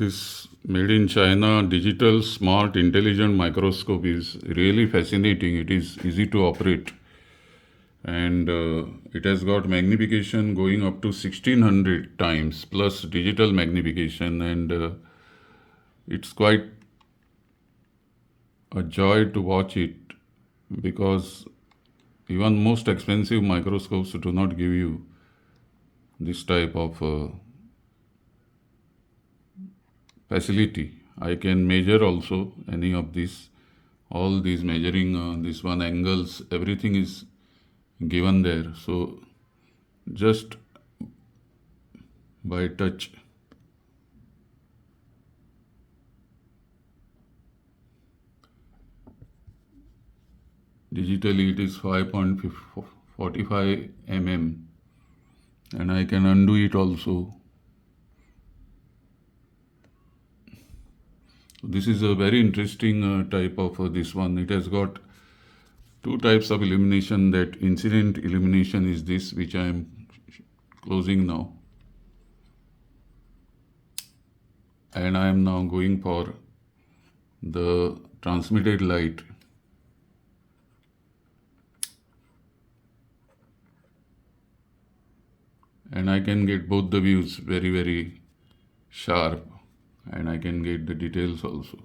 This made in China digital smart intelligent microscope is really fascinating. It is easy to operate, and it has got magnification going up to 1600 times plus digital magnification, and it's quite a joy to watch it, because even most expensive microscopes do not give you this type of facility. I can measure also any of these, all these measuring this one angles, everything is given there. So just by touch. Digitally it is 5.45 mm, and I can undo it also. This is a very interesting type of this one. It has got two types of illumination. That incident illumination is this, which I am closing now, and I am now going for the transmitted light. And I can get both the views very sharp, and I can get the details also.